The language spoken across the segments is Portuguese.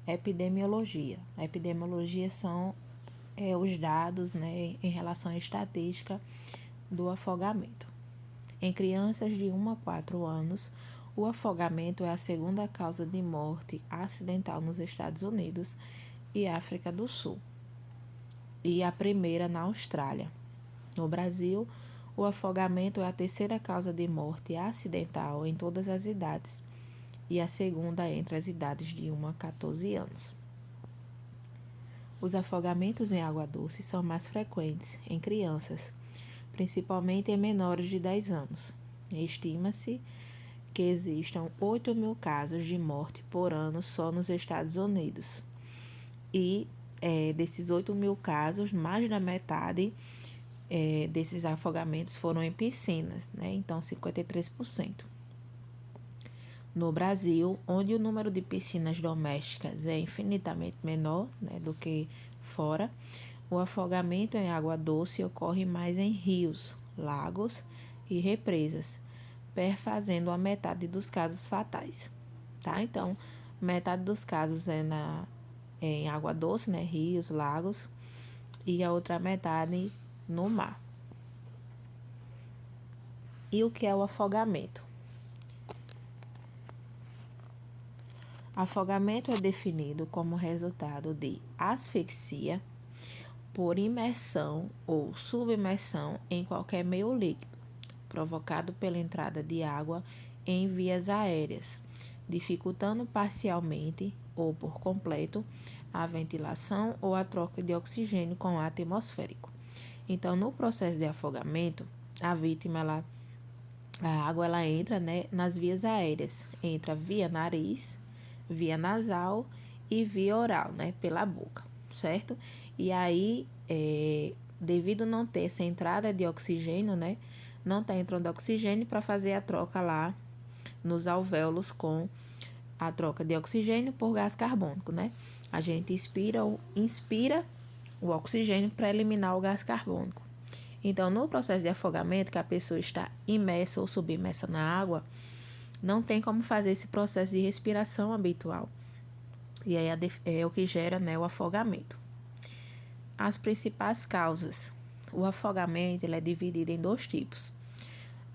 Epidemiologia. A epidemiologia são os dados, né, em relação à estatística do afogamento. Em crianças de 1 a 4 anos, o afogamento é a segunda causa de morte acidental nos Estados Unidos e África do Sul, e a primeira na Austrália. No Brasil, o afogamento é a terceira causa de morte acidental em todas as idades e a segunda entre as idades de 1 a 14 anos. Os afogamentos em água doce são mais frequentes em crianças, principalmente em menores de 10 anos. Estima-se que existam 8.000 casos de morte por ano só nos Estados Unidos. E desses 8.000 casos, mais da metade desses afogamentos foram em piscinas, né? Então 53%. No Brasil, onde o número de piscinas domésticas é infinitamente menor, né, do que fora, o afogamento em água doce ocorre mais em rios, lagos e represas, perfazendo a metade dos casos fatais, tá? Então, metade dos casos é em água doce, né, rios, lagos, e a outra metade no mar. E o que é o afogamento? Afogamento é definido como resultado de asfixia por imersão ou submersão em qualquer meio líquido, provocado pela entrada de água em vias aéreas, dificultando parcialmente ou por completo a ventilação ou a troca de oxigênio com o ar atmosférico. Então, no processo de afogamento, a vítima, a água entra, né, nas vias aéreas, entra via nariz, via nasal e via oral, né, pela boca, certo? E aí, devido não ter essa entrada de oxigênio, né, não está entrando oxigênio para fazer a troca lá nos alvéolos com a troca de oxigênio por gás carbônico, né? A gente inspira o oxigênio para eliminar o gás carbônico. Então, no processo de afogamento, que a pessoa está imersa ou submersa na água, não tem como fazer esse processo de respiração habitual. E aí é o que gera, né, o afogamento. As principais causas. O afogamento ele é dividido em 2 tipos.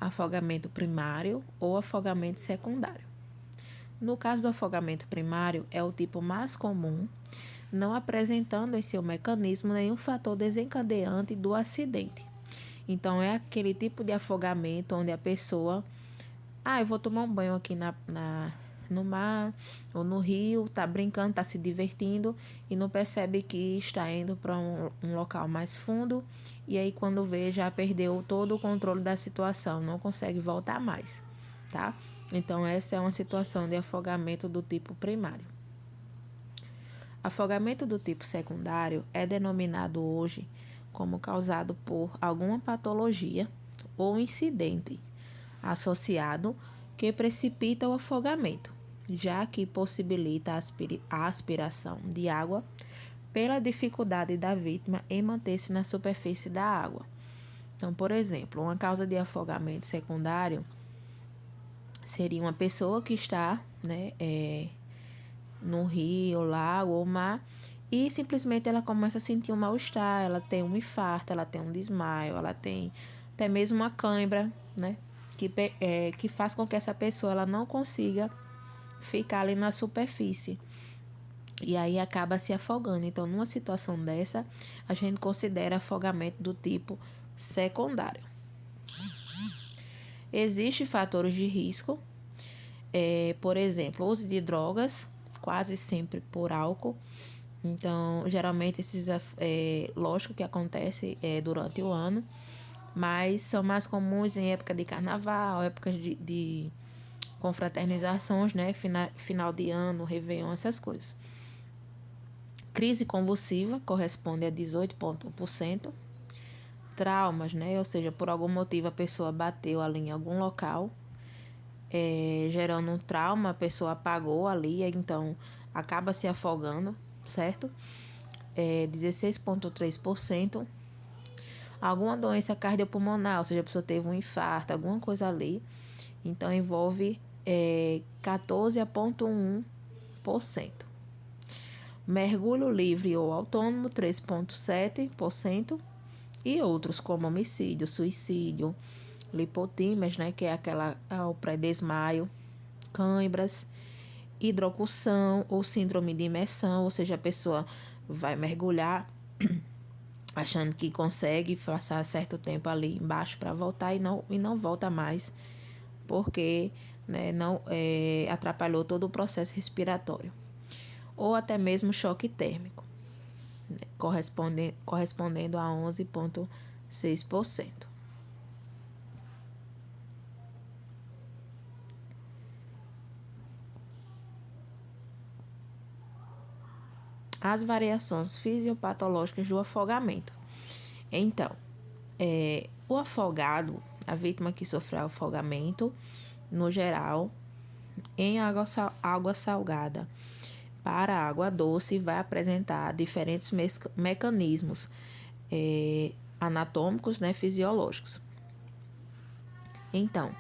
Afogamento primário ou afogamento secundário. No caso do afogamento primário, é o tipo mais comum, não apresentando em seu mecanismo nenhum fator desencadeante do acidente. Então, é aquele tipo de afogamento onde a pessoa eu vou tomar um banho aqui no mar ou no rio, tá brincando, tá se divertindo e não percebe que está indo para um local mais fundo e aí quando vê já perdeu todo o controle da situação, não consegue voltar mais, tá? Então, essa é uma situação de afogamento do tipo primário. Afogamento do tipo secundário é denominado hoje como causado por alguma patologia ou incidente associado que precipita o afogamento, já que possibilita a aspiração de água pela dificuldade da vítima em manter-se na superfície da água. Então, por exemplo, uma causa de afogamento secundário seria uma pessoa que está, né, no rio, lago ou mar e simplesmente ela começa a sentir um mal-estar, ela tem um infarto, ela tem um desmaio, ela tem até mesmo uma cãibra, né? Que faz com que essa pessoa ela não consiga ficar ali na superfície. E aí acaba se afogando. Então, numa situação dessa, a gente considera afogamento do tipo secundário. Existem fatores de risco, por exemplo, uso de drogas, quase sempre por álcool. Então, geralmente, lógico que acontece durante o ano, mas são mais comuns em época de carnaval, épocas de confraternizações, né? Final de ano, Réveillon, essas coisas. Crise convulsiva corresponde a 18,1%. Traumas, né? Ou seja, por algum motivo a pessoa bateu ali em algum local, gerando um trauma, a pessoa apagou ali, então acaba se afogando, certo? 16,3%. Alguma doença cardiopulmonar, ou seja, a pessoa teve um infarto, alguma coisa ali. Então, envolve 14,1%. 4%. Mergulho livre ou autônomo, 3,7%. E outros como homicídio, suicídio, lipotímias, né, que é o pré-desmaio, cãibras, hidrocução ou síndrome de imersão, ou seja, a pessoa vai mergulhar achando que consegue passar certo tempo ali embaixo para voltar e não volta mais, porque né, não atrapalhou todo o processo respiratório. Ou até mesmo choque térmico, né, correspondendo a 11,6%. As variações fisiopatológicas do afogamento. Então, o afogado, a vítima que sofreu afogamento, no geral, em água salgada para água doce, vai apresentar diferentes mecanismos anatômicos, né, fisiológicos. Então,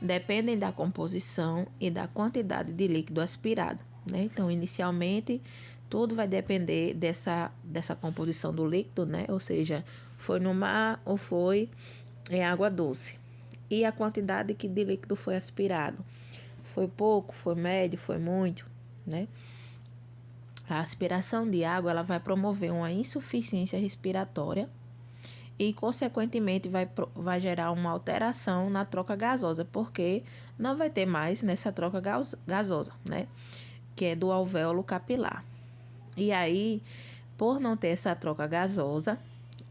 dependem da composição e da quantidade de líquido aspirado, né? Então, inicialmente, tudo vai depender dessa composição do líquido, né? Ou seja, foi no mar ou foi em água doce. E a quantidade de líquido foi aspirado. Foi pouco, foi médio, foi muito, né? A aspiração de água, ela vai promover uma insuficiência respiratória e, consequentemente, vai gerar uma alteração na troca gasosa, porque não vai ter mais nessa troca gasosa, né? Que é do alvéolo capilar. E aí, por não ter essa troca gasosa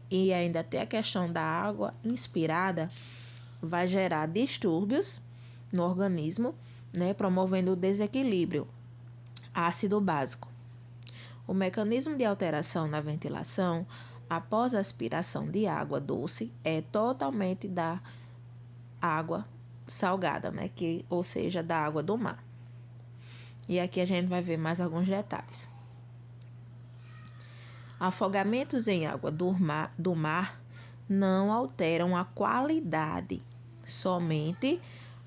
e ainda ter a questão da água inspirada, vai gerar distúrbios no organismo, né? Promovendo o desequilíbrio ácido básico. O mecanismo de alteração na ventilação após a aspiração de água doce é totalmente da água salgada, né? Ou seja, da água do mar. E aqui a gente vai ver mais alguns detalhes. Afogamentos em água do mar não alteram a qualidade, somente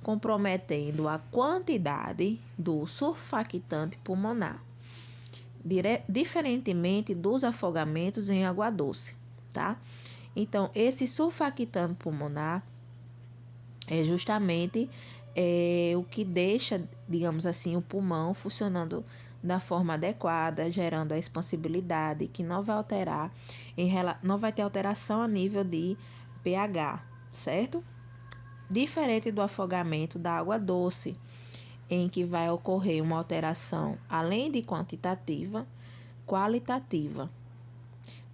comprometendo a quantidade do surfactante pulmonar, diferentemente dos afogamentos em água doce, tá? Então, esse surfactante pulmonar é justamente o que deixa, digamos assim, o pulmão funcionando da forma adequada, gerando a expansibilidade, que não vai alterar, não vai ter alteração a nível de pH, certo? Diferente do afogamento da água doce, em que vai ocorrer uma alteração, além de quantitativa, qualitativa,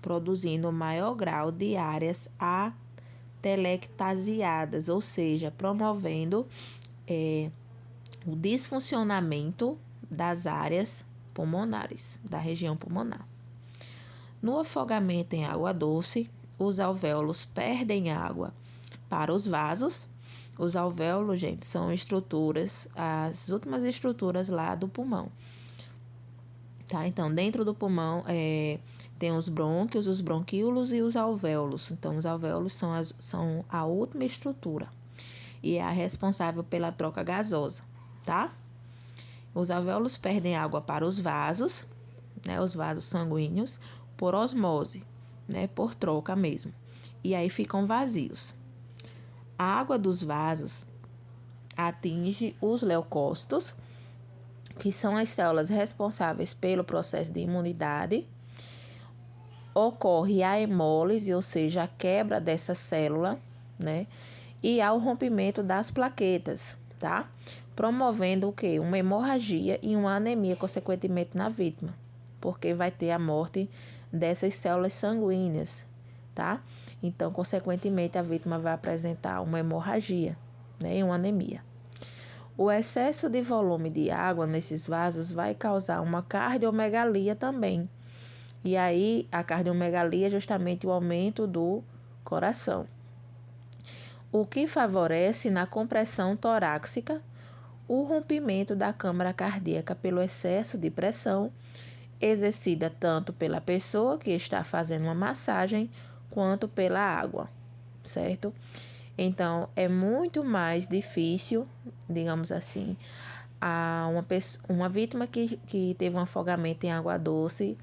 produzindo maior grau de áreas atelectasiadas, ou seja, promovendo o desfuncionamento das áreas pulmonares, da região pulmonar. No afogamento em água doce, os alvéolos perdem água para os vasos. Os alvéolos, gente, são estruturas, as últimas estruturas lá do pulmão. Tá? Então, dentro do pulmão tem os brônquios, os bronquíolos e os alvéolos. Então, os alvéolos são a última estrutura e é a responsável pela troca gasosa, tá? Os alvéolos perdem água para os vasos, né, os vasos sanguíneos, por osmose, né, por troca mesmo. E aí ficam vazios. A água dos vasos atinge os leucócitos, que são as células responsáveis pelo processo de imunidade. Ocorre a hemólise, ou seja, a quebra dessa célula, né, e ao rompimento das plaquetas, tá? Promovendo o quê? Uma hemorragia e uma anemia, consequentemente, na vítima, porque vai ter a morte dessas células sanguíneas, tá? Então, consequentemente, a vítima vai apresentar uma hemorragia, né, e uma anemia. O excesso de volume de água nesses vasos vai causar uma cardiomegalia também. E aí, a cardiomegalia é justamente o aumento do coração, o que favorece na compressão torácica o rompimento da câmara cardíaca pelo excesso de pressão exercida tanto pela pessoa que está fazendo uma massagem quanto pela água, certo? Então, é muito mais difícil, digamos assim, uma vítima que teve um afogamento em água doce,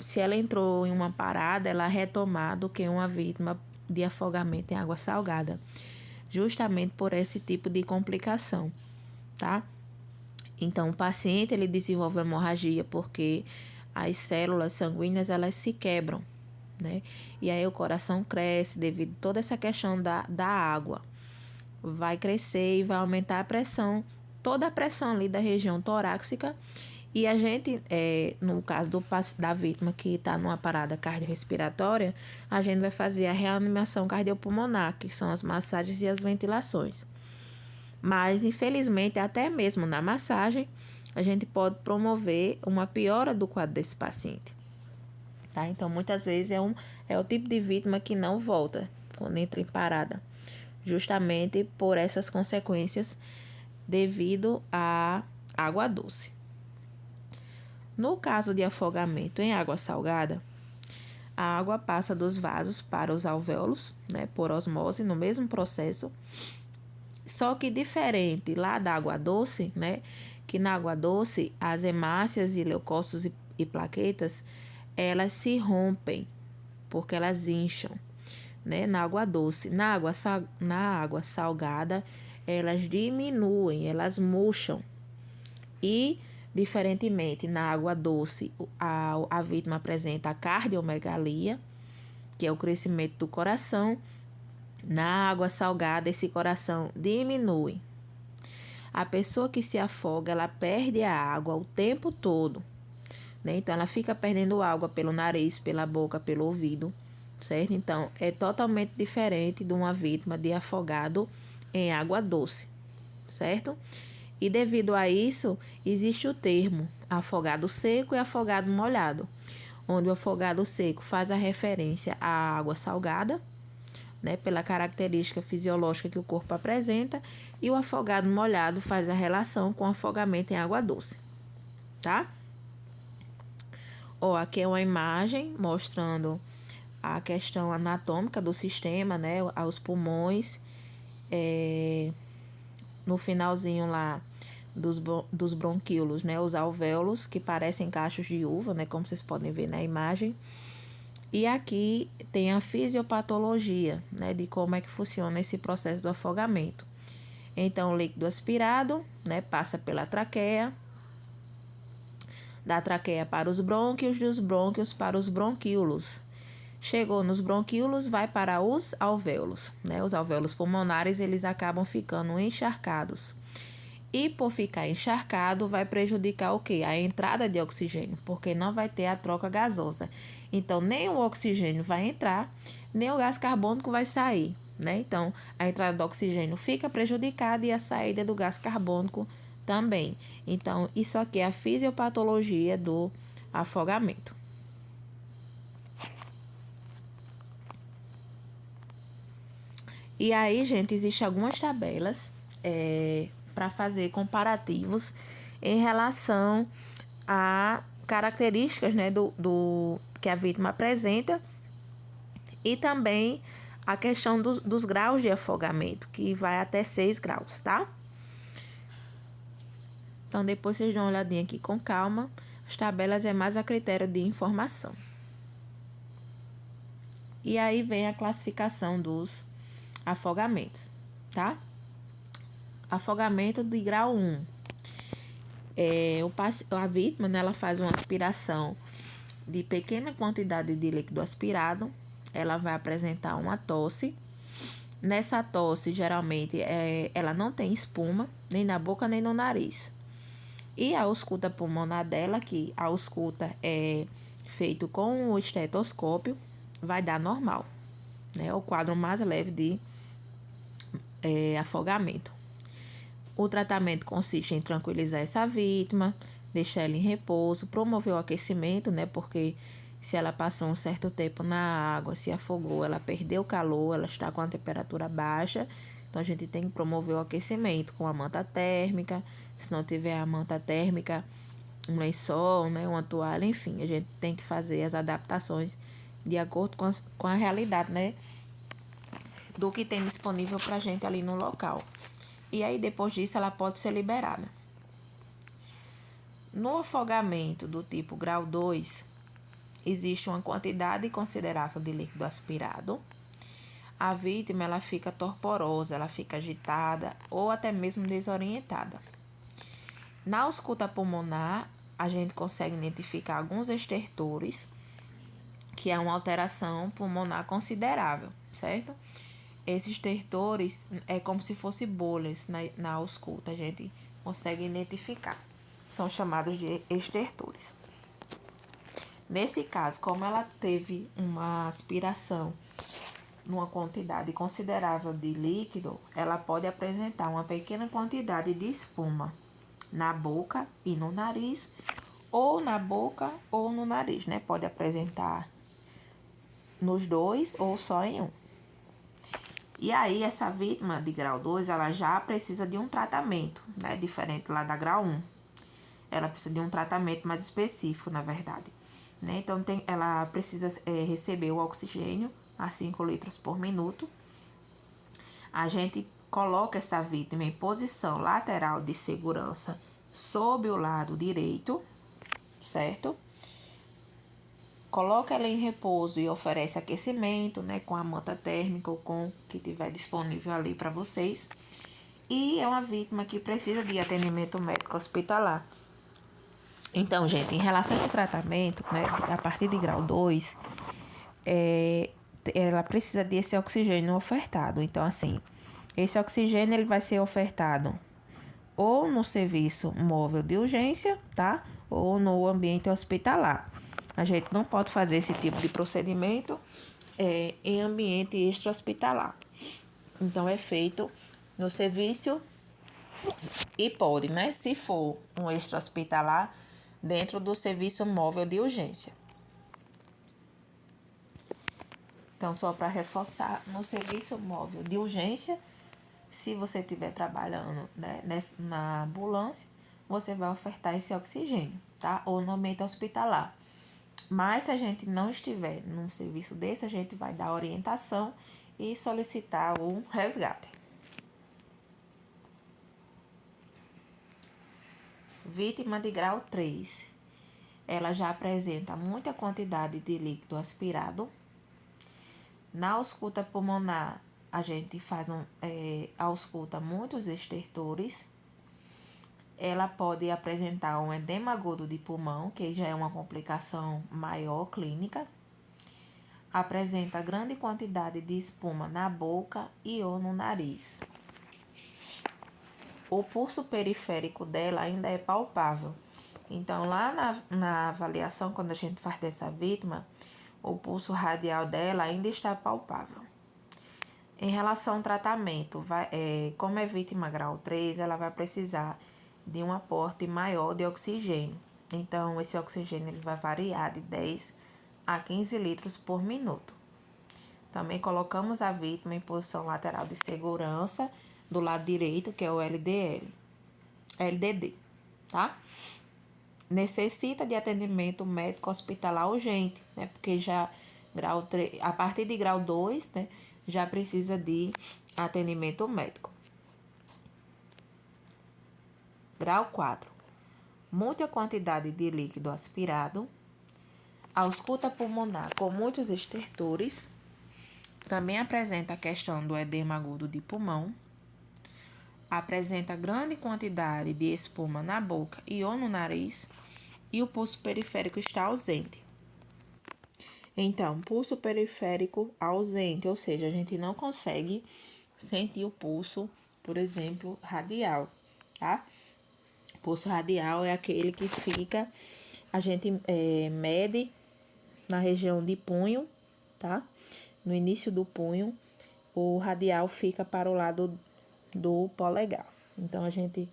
se ela entrou em uma parada, ela é retomada do que uma vítima de afogamento em água salgada, justamente por esse tipo de complicação, tá? Então, o paciente ele desenvolve hemorragia porque as células sanguíneas elas se quebram, né? E aí o coração cresce devido a toda essa questão da água. Vai crescer e vai aumentar a pressão, toda a pressão ali da região torácica. E a gente, no caso da vítima que está numa parada cardiorrespiratória, a gente vai fazer a reanimação cardiopulmonar, que são as massagens e as ventilações. Mas, infelizmente, até mesmo na massagem, a gente pode promover uma piora do quadro desse paciente. Tá? Então, muitas vezes é o tipo de vítima que não volta quando entra em parada, justamente por essas consequências devido à água doce. No caso de afogamento em água salgada, a água passa dos vasos para os alvéolos, né, por osmose, no mesmo processo. Só que diferente lá da água doce, né, que na água doce as hemácias e leucócitos e plaquetas, elas se rompem porque elas incham, né, na água doce. Na água salgada, elas diminuem, elas murcham. E, diferentemente, na água doce, a vítima apresenta a cardiomegalia, que é o crescimento do coração. Na água salgada, esse coração diminui. A pessoa que se afoga, ela perde a água o tempo todo, né? Então, ela fica perdendo água pelo nariz, pela boca, pelo ouvido, certo? Então, é totalmente diferente de uma vítima de afogado em água doce, certo? E devido a isso, existe o termo afogado seco e afogado molhado, onde o afogado seco faz a referência à água salgada, né, pela característica fisiológica que o corpo apresenta, e o afogado molhado faz a relação com o afogamento em água doce, tá? Ó, aqui é uma imagem mostrando a questão anatômica do sistema, né, os pulmões, no finalzinho lá dos bronquíolos, né, os alvéolos que parecem cachos de uva, né, como vocês podem ver na imagem. E aqui tem a fisiopatologia, né, de como é que funciona esse processo do afogamento. Então, o líquido aspirado, né, passa pela traqueia, da traqueia para os brônquios, dos brônquios para os bronquíolos. Chegou nos bronquíolos, vai para os alvéolos, né? Os alvéolos pulmonares, eles acabam ficando encharcados. E por ficar encharcado, vai prejudicar o quê? A entrada de oxigênio, porque não vai ter a troca gasosa. Então, nem o oxigênio vai entrar, nem o gás carbônico vai sair, né? Então, a entrada do oxigênio fica prejudicada e a saída do gás carbônico também. Então, isso aqui é a fisiopatologia do afogamento. E aí, gente, existem algumas tabelas para fazer comparativos em relação a características, né, do que a vítima apresenta e também a questão dos graus de afogamento, que vai até 6 graus, tá? Então, depois vocês dão uma olhadinha aqui com calma. As tabelas é mais a critério de informação. E aí vem a classificação dos afogamentos, tá? Afogamento de grau 1. A vítima, né, ela faz uma aspiração de pequena quantidade de líquido aspirado. Ela vai apresentar uma tosse. Nessa tosse, geralmente, ela não tem espuma, nem na boca, nem no nariz. E a ausculta pulmonar dela, que a ausculta é feito com o estetoscópio, vai dar normal, né? O quadro mais leve de afogamento. O tratamento consiste em tranquilizar essa vítima, deixar ela em repouso, promover o aquecimento, né? Porque se ela passou um certo tempo na água, se afogou, ela perdeu calor, ela está com a temperatura baixa, então a gente tem que promover o aquecimento com a manta térmica. Se não tiver a manta térmica, um lençol, né, uma toalha, enfim, a gente tem que fazer as adaptações de acordo com a realidade, né, do que tem disponível pra gente ali no local. e aí depois disso ela pode ser liberada. No afogamento do tipo grau 2, existe uma quantidade considerável de líquido aspirado. A vítima ela fica torporosa, ela fica agitada ou até mesmo desorientada. Na ausculta pulmonar, a gente consegue identificar alguns estertores, que é uma alteração pulmonar considerável, certo? Esses estertores é como se fossem bolhas na ausculta, a gente consegue identificar. São chamados de estertores. Nesse caso, como ela teve uma aspiração numa quantidade considerável de líquido, ela pode apresentar uma pequena quantidade de espuma na boca e no nariz, ou na boca ou no nariz, né? Pode apresentar nos dois ou só em um. E aí, essa vítima de grau 2, ela já precisa de um tratamento, né? Diferente lá da grau 1. Ela precisa de um tratamento mais específico, na verdade. Né? Então, ela precisa receber o oxigênio a 5 litros por minuto. A gente coloca essa vítima em posição lateral de segurança sob o lado direito, certo? Coloca ela em repouso e oferece aquecimento, né, com a manta térmica ou com o que tiver disponível ali para vocês. E é uma vítima que precisa de atendimento médico hospitalar. Então, gente, em relação a esse tratamento, né, a partir de grau 2, ela precisa desse oxigênio ofertado. Então, assim, esse oxigênio ele vai ser ofertado ou no serviço móvel de urgência, tá? Ou no ambiente hospitalar. A gente não pode fazer esse tipo de procedimento em ambiente extra-hospitalar. Então, é feito no serviço e pode, né? Se for um extra-hospitalar, dentro do serviço móvel de urgência. Então, só para reforçar, no serviço móvel de urgência, se você estiver trabalhando, né, na ambulância, você vai ofertar esse oxigênio, tá? Ou no ambiente hospitalar. Mas se a gente não estiver num serviço desse, a gente vai dar orientação e solicitar um resgate. Vítima de grau 3. Ela já apresenta muita quantidade de líquido aspirado. Na ausculta pulmonar, a gente faz ausculta muitos estertores. Ela pode apresentar um edema agudo de pulmão, que já é uma complicação maior clínica. Apresenta grande quantidade de espuma na boca e ou no nariz. O pulso periférico dela ainda é palpável. Então, lá na avaliação, quando a gente faz dessa vítima, o pulso radial dela ainda está palpável. Em relação ao tratamento, como é vítima grau 3, ela vai precisar de um aporte maior de oxigênio. Então, esse oxigênio ele vai variar de 10 a 15 litros por minuto. Também colocamos a vítima em posição lateral de segurança do lado direito, que é o LDD, tá? Necessita de atendimento médico hospitalar urgente, né? Porque já grau 3, a partir de grau 2, né, já precisa de atendimento médico. Grau 4. Muita quantidade de líquido aspirado. Ausculta pulmonar com muitos estertores. Também apresenta a questão do edema agudo de pulmão. Apresenta grande quantidade de espuma na boca e ou no nariz. E o pulso periférico está ausente. Então, pulso periférico ausente, ou seja, a gente não consegue sentir o pulso, por exemplo, radial, tá? Pulso radial é aquele que fica, a gente mede na região de punho, tá? No início do punho, o radial fica para o lado do polegar. Então, a gente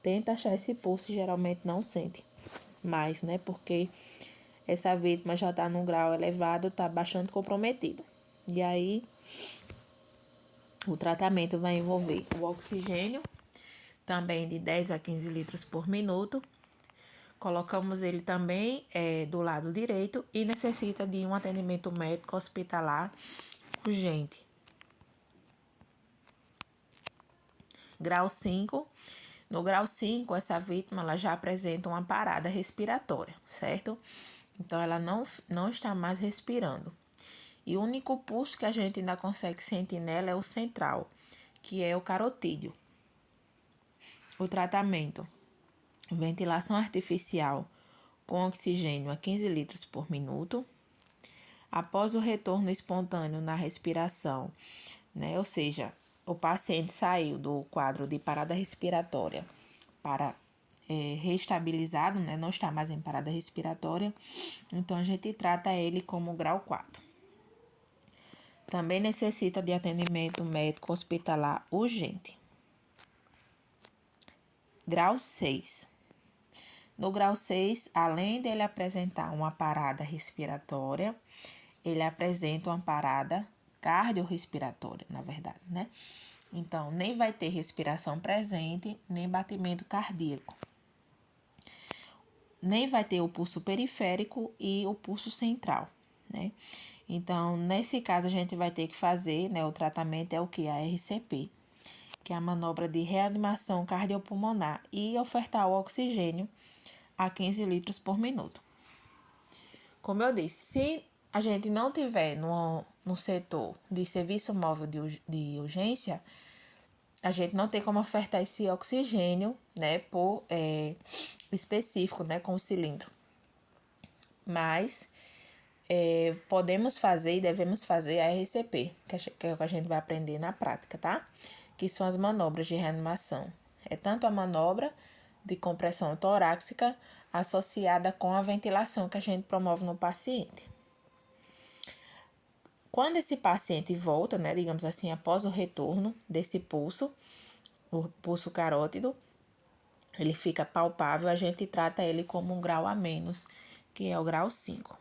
tenta achar esse pulso e geralmente não sente mais, né? Porque essa vítima já está num grau elevado, está bastante comprometido. E aí, o tratamento vai envolver o oxigênio, também de 10 a 15 litros por minuto. Colocamos ele também do lado direito e necessita de um atendimento médico hospitalar urgente. Grau 5. No grau 5, essa vítima ela já apresenta uma parada respiratória, certo? Então, ela não está mais respirando. E o único pulso que a gente ainda consegue sentir nela é o central, que é o carotídeo. O tratamento: ventilação artificial com oxigênio a 15 litros por minuto. Após o retorno espontâneo na respiração, né? Ou seja, o paciente saiu do quadro de parada respiratória para reestabilizado, né? Não está mais em parada respiratória, então a gente trata ele como grau 4. Também necessita de atendimento médico hospitalar urgente. Grau 6. No grau 6, além dele apresentar uma parada respiratória, ele apresenta uma parada cardiorrespiratória, na verdade, né? Então, nem vai ter respiração presente, nem batimento cardíaco. Nem vai ter o pulso periférico e o pulso central, né? Então, nesse caso, a gente vai ter que fazer, né? O tratamento é o que? A RCP, que é a manobra de reanimação cardiopulmonar, e ofertar o oxigênio a 15 litros por minuto. Como eu disse, se a gente não tiver no setor de serviço móvel de urgência, a gente não tem como ofertar esse oxigênio, né, por específico, né, com o cilindro. Mas podemos fazer e devemos fazer a RCP, que é o que a gente vai aprender na prática, tá? Que são as manobras de reanimação. É tanto a manobra de compressão torácica associada com a ventilação que a gente promove no paciente. Quando esse paciente volta, né, digamos assim, após o retorno desse pulso, o pulso carótido, ele fica palpável, a gente trata ele como um grau a menos, que é o grau 5.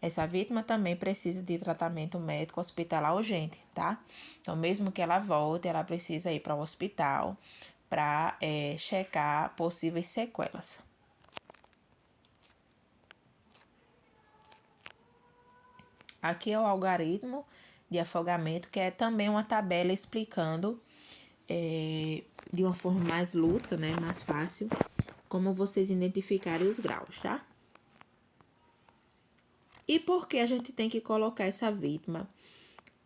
Essa vítima também precisa de tratamento médico hospitalar urgente, tá? Então, mesmo que ela volte, ela precisa ir para o hospital para checar possíveis sequelas. Aqui é o algoritmo de afogamento, que é também uma tabela explicando de uma forma mais lúdica, né, mais fácil, como vocês identificarem os graus, tá? E por que a gente tem que colocar essa vítima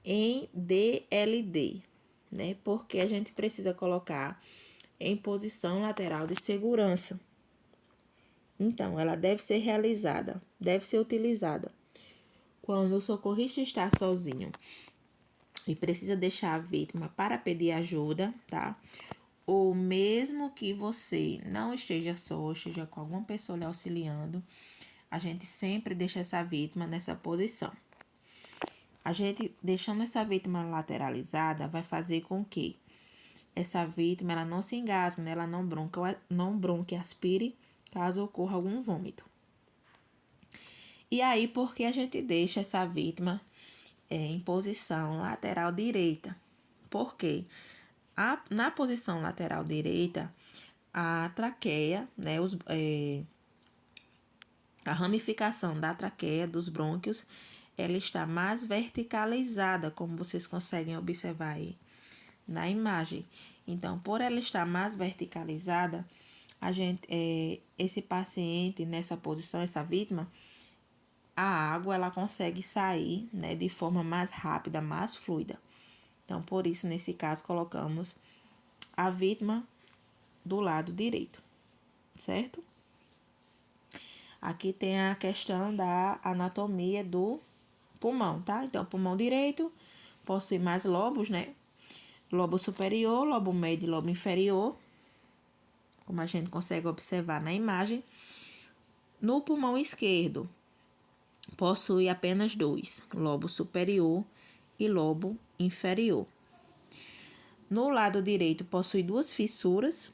em DLD, né? Porque a gente precisa colocar em posição lateral de segurança. Então, ela deve ser utilizada quando o socorrista está sozinho e precisa deixar a vítima para pedir ajuda, tá? Ou mesmo que você não esteja só, esteja com alguma pessoa lhe auxiliando, a gente sempre deixa essa vítima nessa posição. A gente, deixando essa vítima lateralizada, vai fazer com que essa vítima ela não se engasgue, né? Ela não bronque, aspire, caso ocorra algum vômito. E aí, por que a gente deixa essa vítima em posição lateral direita? Porque na posição lateral direita, a traqueia, né, a ramificação da traqueia, dos brônquios, ela está mais verticalizada, como vocês conseguem observar aí na imagem. Então, por ela estar mais verticalizada, esse paciente nessa posição, essa vítima, a água ela consegue sair, né, de forma mais rápida, mais fluida. Então, por isso, nesse caso, colocamos a vítima do lado direito, certo? Aqui tem a questão da anatomia do pulmão, tá? Então, pulmão direito possui mais lobos, né? Lobo superior, lobo médio e lobo inferior, como a gente consegue observar na imagem. No pulmão esquerdo, possui apenas dois, lobo superior e lobo inferior. No lado direito, possui duas fissuras,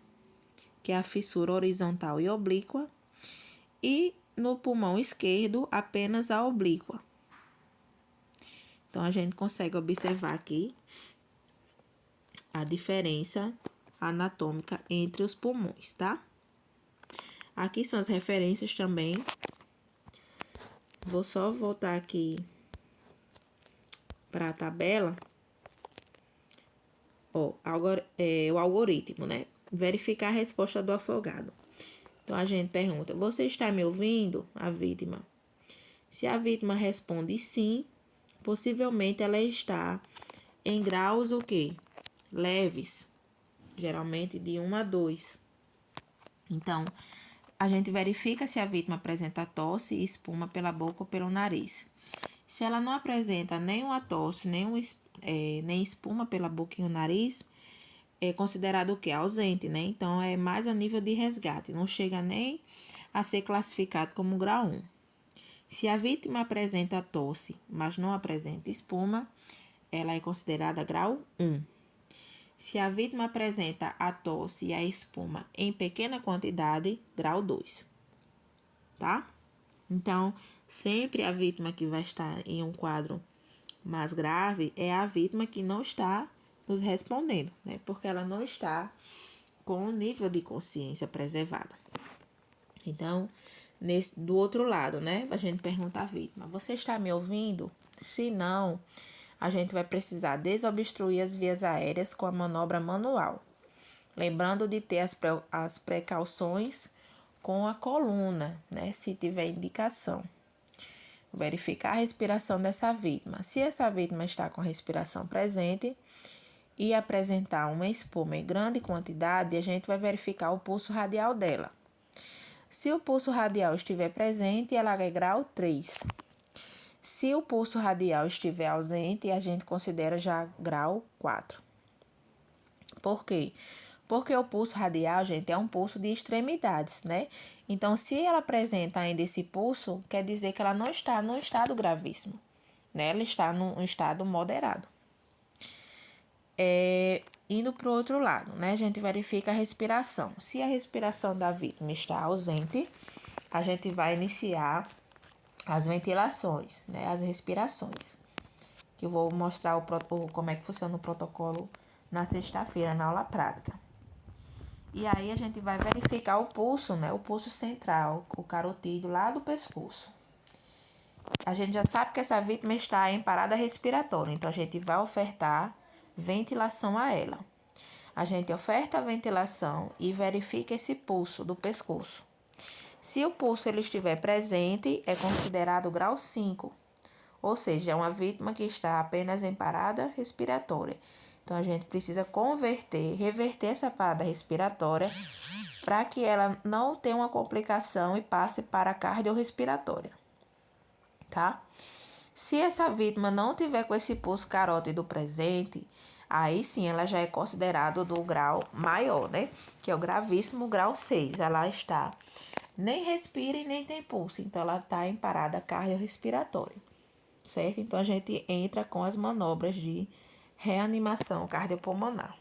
que é a fissura horizontal e oblíqua, e no pulmão esquerdo, apenas a oblíqua. Então, a gente consegue observar aqui a diferença anatômica entre os pulmões, tá? Aqui são as referências também. Vou só voltar aqui para a tabela Ó, agora, o algoritmo, né? Verificar a resposta do afogado. Então, a gente pergunta, você está me ouvindo? A vítima. Se a vítima responde sim, possivelmente ela está em graus o quê? Leves, geralmente de 1 a 2. Então, a gente verifica se a vítima apresenta tosse e espuma pela boca ou pelo nariz. Se ela não apresenta nenhuma tosse, nem espuma pela boca e o nariz, é considerado o quê? Ausente, né? Então, é mais a nível de resgate, não chega nem a ser classificado como grau 1. Se a vítima apresenta tosse, mas não apresenta espuma, ela é considerada grau 1. Se a vítima apresenta a tosse e a espuma em pequena quantidade, grau 2. Tá? Então, sempre a vítima que vai estar em um quadro mais grave é a vítima que não está nos respondendo, né? Porque ela não está com o nível de consciência preservado. Então, do outro lado, né? A gente pergunta à vítima: você está me ouvindo? Se não, a gente vai precisar desobstruir as vias aéreas com a manobra manual. Lembrando de ter as precauções com a coluna, né? Se tiver indicação. Verificar a respiração dessa vítima. Se essa vítima está com a respiração presente e apresentar uma espuma em grande quantidade, a gente vai verificar o pulso radial dela. Se o pulso radial estiver presente, ela é grau 3. Se o pulso radial estiver ausente, a gente considera já grau 4. Por quê? Porque o pulso radial, gente, é um pulso de extremidades, né? Então, se ela apresenta ainda esse pulso, quer dizer que ela não está num estado gravíssimo, né? Ela está num estado moderado. Indo para o outro lado, né? A gente verifica a respiração. Se a respiração da vítima está ausente, a gente vai iniciar as ventilações, né? As respirações. Que eu vou mostrar como é que funciona o protocolo na sexta-feira, na aula prática. E aí a gente vai verificar o pulso, né? O pulso central, o carotídeo lá do pescoço. A gente já sabe que essa vítima está em parada respiratória, então a gente vai ofertar ventilação a ela. A gente oferta a ventilação e verifica esse pulso do pescoço. Se o pulso ele estiver presente, é considerado grau 5, ou seja, é uma vítima que está apenas em parada respiratória. Então, a gente precisa reverter essa parada respiratória para que ela não tenha uma complicação e passe para a cardiorrespiratória, tá? Se essa vítima não tiver com esse pulso carótido presente, aí sim ela já é considerada do grau maior, né? Que é o gravíssimo grau 6. Ela está, nem respira e nem tem pulso, então ela está em parada cardiorrespiratória, certo? Então a gente entra com as manobras de reanimação cardiopulmonar.